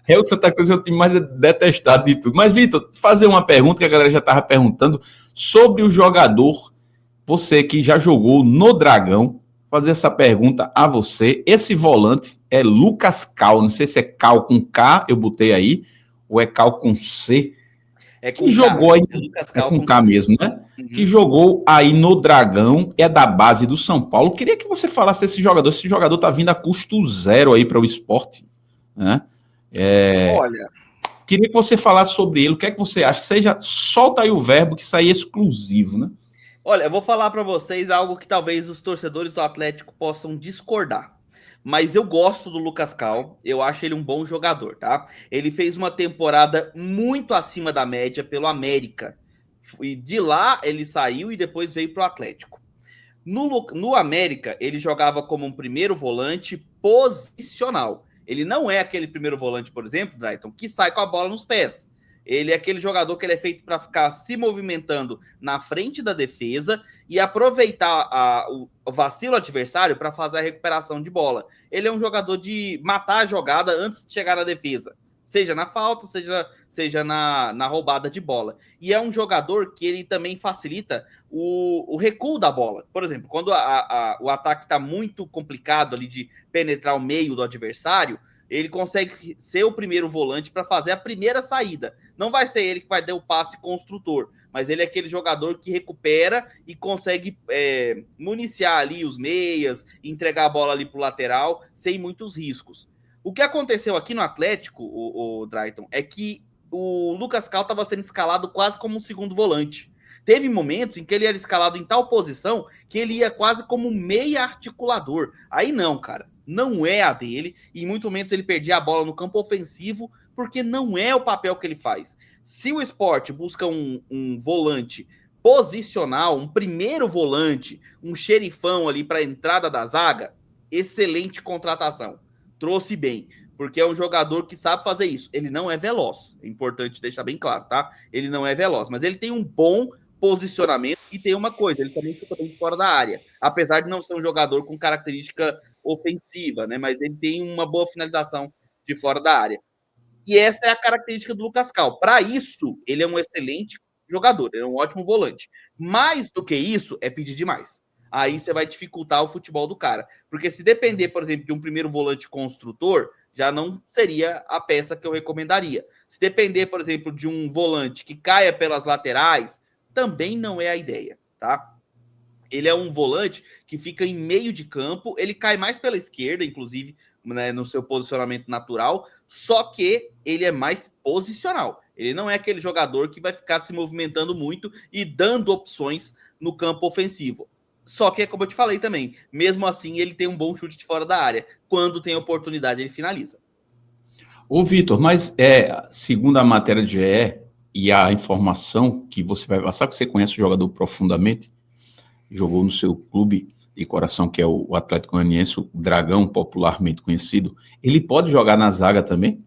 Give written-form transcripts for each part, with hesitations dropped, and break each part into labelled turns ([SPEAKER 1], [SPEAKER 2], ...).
[SPEAKER 1] É o Santa Cruz, é o time mais detestado de tudo. Mas, Vitor, fazer uma pergunta que a galera já estava perguntando sobre o jogador, você que já jogou no Dragão, fazer essa pergunta a você. Esse volante é Lucas Cal, não sei se é Cal com K, eu botei aí, ou é Cal com C,
[SPEAKER 2] com
[SPEAKER 1] que jogou aí,
[SPEAKER 2] é
[SPEAKER 1] com K mesmo, né? Uhum. Que jogou aí no Dragão, é da base do São Paulo. Queria que você falasse desse jogador. Esse jogador tá vindo a custo zero aí para o esporte, né? Olha, queria que você falasse sobre ele. O que é que você acha? Solta aí o verbo, que isso aí é exclusivo, né?
[SPEAKER 2] Olha, eu vou falar para vocês algo que talvez os torcedores do Atlético possam discordar. Mas eu gosto do Lucas Cal, eu acho ele um bom jogador, tá? Ele fez uma temporada muito acima da média pelo América. E de lá ele saiu e depois veio pro Atlético. No América, ele jogava como um primeiro volante posicional. Ele não é aquele primeiro volante, por exemplo, Drayton, que sai com a bola nos pés. Ele é aquele jogador que ele é feito para ficar se movimentando na frente da defesa e aproveitar o vacilo adversário para fazer a recuperação de bola. Ele é um jogador de matar a jogada antes de chegar na defesa. Seja na falta, seja na roubada de bola. E é um jogador que ele também facilita o recuo da bola. Por exemplo, quando o ataque está muito complicado ali de penetrar o meio do adversário, ele consegue ser o primeiro volante para fazer a primeira saída. Não vai ser ele que vai dar o passe construtor, mas ele é aquele jogador que recupera e consegue municiar ali os meias, entregar a bola ali para o lateral, sem muitos riscos. O que aconteceu aqui no Atlético, o Drayton, é que o Lucas Cal estava sendo escalado quase como um segundo volante. Teve momentos em que ele era escalado em tal posição que ele ia quase como meia articulador. Aí não, cara. Não é a dele. E em muitos momentos ele perdia a bola no campo ofensivo porque não é o papel que ele faz. Se o Sport busca um volante posicional, um primeiro volante, um xerifão ali para a entrada da zaga, excelente contratação. Trouxe bem, porque é um jogador que sabe fazer isso. Ele não é veloz, é importante deixar bem claro, tá? Ele não é veloz, mas ele tem um bom posicionamento e tem uma coisa, ele também fica bem fora da área, apesar de não ser um jogador com característica ofensiva, né? Mas ele tem uma boa finalização de fora da área. E essa é a característica do Lucas Cal. Para isso, ele é um excelente jogador, ele é um ótimo volante. Mais do que isso, é pedir demais. Aí você vai dificultar o futebol do cara. Porque se depender, por exemplo, de um primeiro volante construtor, já não seria a peça que eu recomendaria. Se depender, por exemplo, de um volante que caia pelas laterais, também não é a ideia, tá? Ele é um volante que fica em meio de campo, ele cai mais pela esquerda, inclusive, né, no seu posicionamento natural, só que ele é mais posicional. Ele não é aquele jogador que vai ficar se movimentando muito e dando opções no campo ofensivo. Só que, como eu te falei também, mesmo assim ele tem um bom chute de fora da área. Quando tem oportunidade, ele finaliza.
[SPEAKER 1] Ô, Vitor, mas segundo a matéria de GE e a informação que você vai passar, que você conhece o jogador profundamente, jogou no seu clube de coração, que é o Atlético Goianiense, o Dragão, popularmente conhecido, ele pode jogar na zaga também?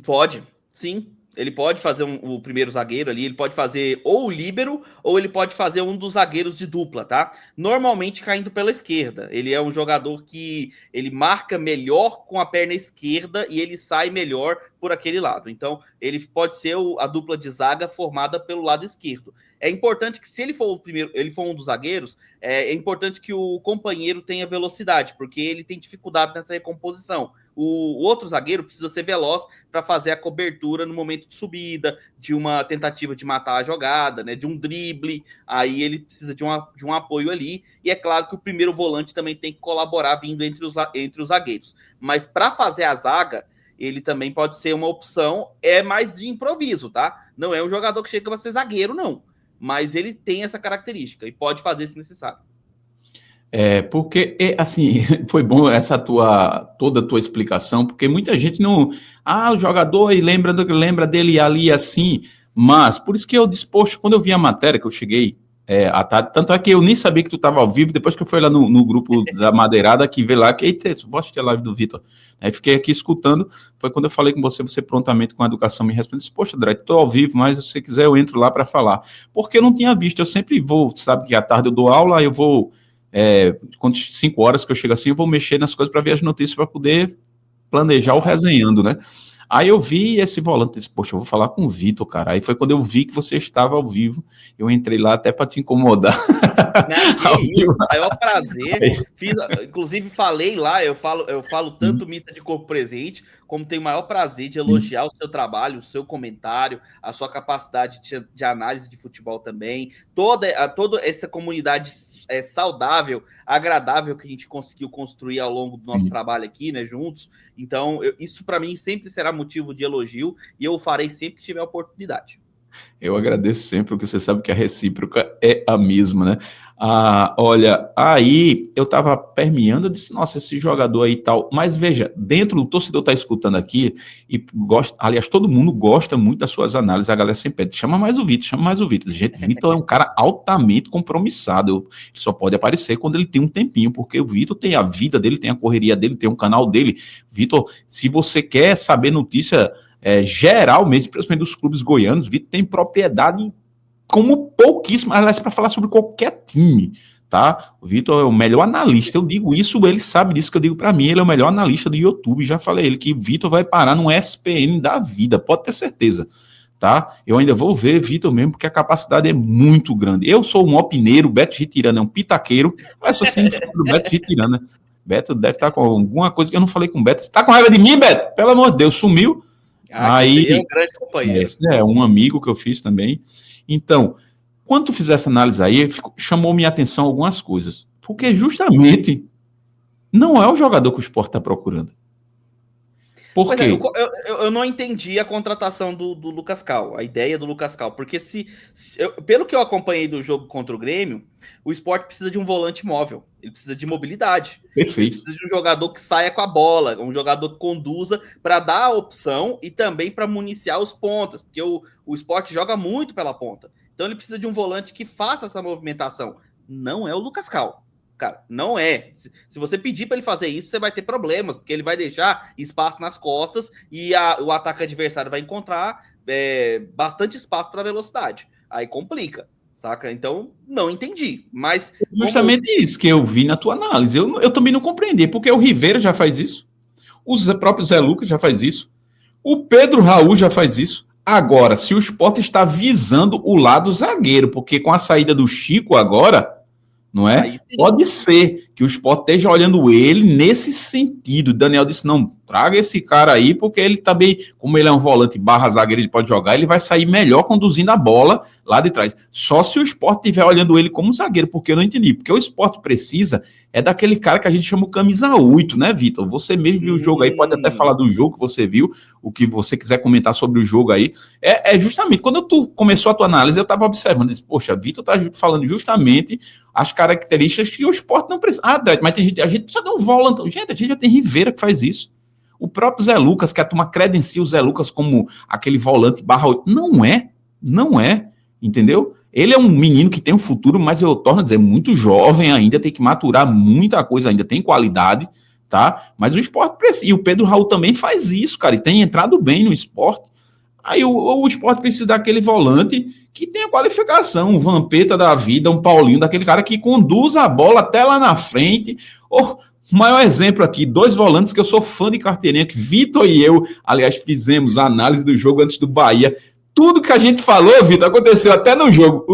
[SPEAKER 2] Pode, sim. Ele pode fazer o primeiro zagueiro ali, ele pode fazer ou o líbero, ou ele pode fazer um dos zagueiros de dupla, tá? Normalmente caindo pela esquerda. Ele é um jogador que ele marca melhor com a perna esquerda e ele sai melhor por aquele lado. Então, ele pode ser a dupla de zaga formada pelo lado esquerdo. É importante que, se ele for o primeiro, ele for um dos zagueiros, é importante que o companheiro tenha velocidade, porque ele tem dificuldade nessa recomposição. O outro zagueiro precisa ser veloz para fazer a cobertura no momento de subida, de uma tentativa de matar a jogada, né, de um drible. Aí ele precisa de um apoio ali. E é claro que o primeiro volante também tem que colaborar vindo entre os zagueiros. Mas para fazer a zaga, ele também pode ser uma opção, é mais de improviso, tá? Não é um jogador que chega para ser zagueiro, não. Mas ele tem essa característica e pode fazer se necessário.
[SPEAKER 1] Porque, assim, foi bom toda a tua explicação, porque muita gente não... o jogador e lembra dele ali assim, mas, por isso que eu disposto, quando eu vi a matéria, que eu cheguei à tarde, tanto é que eu nem sabia que tu estava ao vivo, depois que eu fui lá no grupo da Madeirada, que veio lá, que, eita, vou assistir a live do Vitor. Aí fiquei aqui escutando, foi quando eu falei com você prontamente com a educação me respondeu, poxa, André, estou ao vivo, mas se você quiser eu entro lá para falar. Porque eu não tinha visto, eu sempre vou, sabe que à tarde eu dou aula, eu vou... quando 5 horas que eu chego assim, eu vou mexer nas coisas para ver as notícias para poder planejar o resenhando, né? Aí eu vi esse volante, disse, poxa, eu vou falar com o Vitor, cara. Aí foi quando eu vi que você estava ao vivo, eu entrei lá até para te incomodar.
[SPEAKER 2] Não, que isso, maior prazer. Inclusive, falei lá, eu falo tanto missa de corpo presente, como tenho o maior prazer de elogiar o seu trabalho, o seu comentário, a sua capacidade de análise de futebol também, toda essa comunidade saudável, agradável que a gente conseguiu construir ao longo do nosso trabalho aqui, né, juntos. Então, isso para mim sempre será motivo de elogio e eu o farei sempre que tiver oportunidade.
[SPEAKER 1] Eu agradeço sempre, porque você sabe que a recíproca é a mesma, né? Olha, aí eu tava permeando, eu disse, nossa, esse jogador aí e tal, mas veja, dentro do torcedor tá escutando aqui, e gosta, aliás, todo mundo gosta muito das suas análises, a galera sempre pede, chama mais o Vitor, chama mais o Vitor. Gente, Vitor é um cara altamente compromissado, ele só pode aparecer quando ele tem um tempinho, porque o Vitor tem a vida dele, tem a correria dele, tem um canal dele. Vitor, se você quer saber notícia geral mesmo, principalmente dos clubes goianos, Vitor tem propriedade como pouquíssimo, aliás, para falar sobre qualquer time, tá? O Vitor é o melhor analista, eu digo isso, ele sabe disso que eu digo para mim, ele é o melhor analista do YouTube, já falei ele que o Vitor vai parar no SPN da vida, pode ter certeza, tá? Eu ainda vou ver Vitor mesmo, porque a capacidade é muito grande. Eu sou um opineiro, Beto Gitirana é um pitaqueiro, mas sou sempre do Beto Gitirana. Beto deve estar com alguma coisa que eu não falei com o Beto. Você tá com raiva de mim, Beto? Pelo amor de Deus, sumiu. Aí
[SPEAKER 2] é um grande companheiro.
[SPEAKER 1] Esse é um amigo que eu fiz também. Então, quando tu fizer essa análise aí, chamou minha atenção algumas coisas. Porque justamente não é o jogador que o Sport está procurando. Por quê?
[SPEAKER 2] Eu não entendi a contratação do Lucas Cal, a ideia do Lucas Cal, porque pelo que eu acompanhei do jogo contra o Grêmio, o Sport precisa de um volante móvel, ele precisa de mobilidade.
[SPEAKER 1] Perfeito.
[SPEAKER 2] Ele precisa de um jogador que saia com a bola, um jogador que conduza para dar a opção e também para municiar os pontas, porque o Sport joga muito pela ponta. Então ele precisa de um volante que faça essa movimentação. Não é o Lucas Cal. Cara, não é. Se você pedir para ele fazer isso, você vai ter problemas, porque ele vai deixar espaço nas costas e o ataque adversário vai encontrar bastante espaço para velocidade. Aí complica, saca? Então, não entendi. Mas
[SPEAKER 1] justamente isso que eu vi na tua análise. Eu também não compreendi, porque o Rivera já faz isso, o próprio Zé Lucas já faz isso, o Pedro Raul já faz isso. Agora, se o Sport está visando o lado zagueiro, porque com a saída do Chico agora, não é? Pode ser que o Sport esteja olhando ele nesse sentido. O Daniel disse, não, traga esse cara aí, porque ele também, como ele é um volante barra zagueiro, ele pode jogar, ele vai sair melhor conduzindo a bola lá de trás. Só se o Sport estiver olhando ele como zagueiro, porque eu não entendi. Porque o Sport precisa daquele cara que a gente chama o camisa 8, né, Vitor? Você mesmo viu o jogo aí, pode até falar do jogo que você viu, o que você quiser comentar sobre o jogo aí. Justamente, quando tu começou a tua análise, eu estava observando, disse, poxa, Vitor tá falando justamente as características que o Sport não precisa. Mas a gente precisa de um volante. Gente, a gente já tem Rivera que faz isso. O próprio Zé Lucas, que a turma credencia o Zé Lucas como aquele volante barra 8. Não é, entendeu? Ele é um menino que tem um futuro, mas eu torno a dizer, muito jovem ainda, tem que maturar muita coisa ainda, tem qualidade, tá? Mas o Sport precisa, e o Pedro Raul também faz isso, cara, e tem entrado bem no Sport. Aí o Sport precisa daquele volante que tenha qualificação, um Vampeta da vida, um Paulinho, daquele cara que conduz a bola até lá na frente. O maior exemplo aqui, 2 volantes que eu sou fã de carteirinha, que Vitor e eu, aliás, fizemos a análise do jogo antes do Bahia. Tudo que a gente falou, Vitor, aconteceu até no jogo.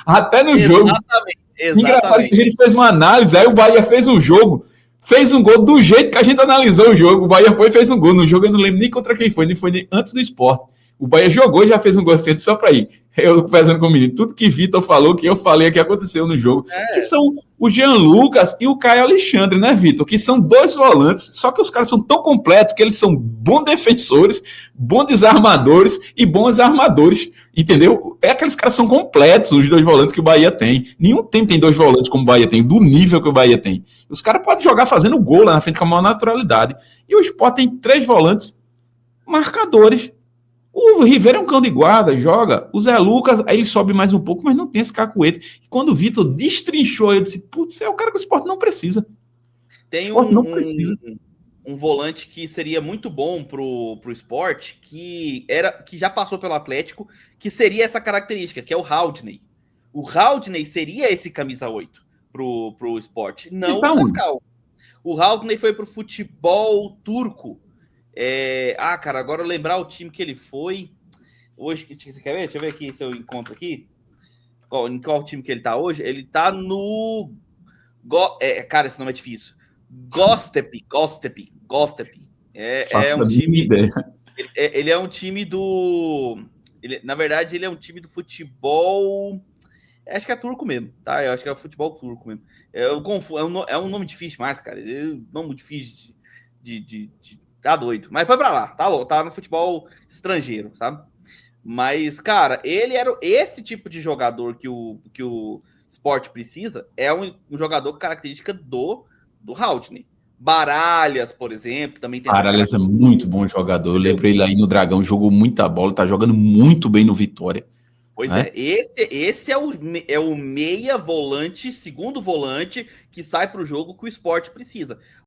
[SPEAKER 1] Até no jogo. Exatamente. Engraçado que a gente fez uma análise, aí o Bahia fez um jogo, fez um gol do jeito que a gente analisou o jogo. O Bahia foi e fez um gol. No jogo eu não lembro nem contra quem foi, nem foi nem antes do Sport. O Bahia jogou e já fez um gol assim, só para ir. Eu conversando com o menino, tudo que Vitor falou, que eu falei que aconteceu no jogo, que são o Jean Lucas e o Caio Alexandre, né, Vitor? Que são 2 volantes, só que os caras são tão completos que eles são bons defensores, bons desarmadores e bons armadores, entendeu? Aqueles caras são completos, os 2 volantes que o Bahia tem. Nenhum time tem 2 volantes como o Bahia tem, do nível que o Bahia tem. Os caras podem jogar fazendo gol lá na frente com a maior naturalidade. E o Sport tem 3 volantes marcadores. O Rivera é um cão de guarda, joga. O Zé Lucas, aí ele sobe mais um pouco, mas não tem esse cacuete. E quando o Vitor destrinchou, eu disse, putz, é o cara que o Sport não precisa.
[SPEAKER 2] Tem um volante que seria muito bom pro Sport, que já passou pelo Atlético, que seria essa característica, que é o Haldney. O Haldney seria esse camisa 8 pro Sport, não o Pascal. O Haldney foi pro futebol turco. Cara, agora eu lembrar o time que ele foi. Hoje, você quer ver? Deixa eu ver aqui se eu encontro aqui. Em qual time que ele tá hoje? Ele tá no. Cara, esse nome é difícil. Gostep. É
[SPEAKER 1] Faça a
[SPEAKER 2] um
[SPEAKER 1] mínima
[SPEAKER 2] time.
[SPEAKER 1] ideia.
[SPEAKER 2] Ele é um time do. Na verdade, ele é um time do futebol. Acho que é turco mesmo, tá? Eu acho que é o futebol turco mesmo. Eu confundo, é um nome difícil mais, cara. É um nome difícil tá doido. Mas foi pra lá, tá no futebol estrangeiro, sabe? Mas, cara, ele era esse tipo de jogador que o Sport precisa. É um jogador com característica do Haldane. Baralhas, por exemplo, também tem essa
[SPEAKER 1] Paralhas é
[SPEAKER 2] característica.
[SPEAKER 1] muito bom jogador. Eu
[SPEAKER 2] Entendeu?
[SPEAKER 1] lembro ele aí no Dragão, jogou muita bola, tá jogando muito bem no Vitória.
[SPEAKER 2] Pois
[SPEAKER 1] Né?
[SPEAKER 2] é, esse é o meia volante, segundo volante, que sai para o jogo que o Sport precisa.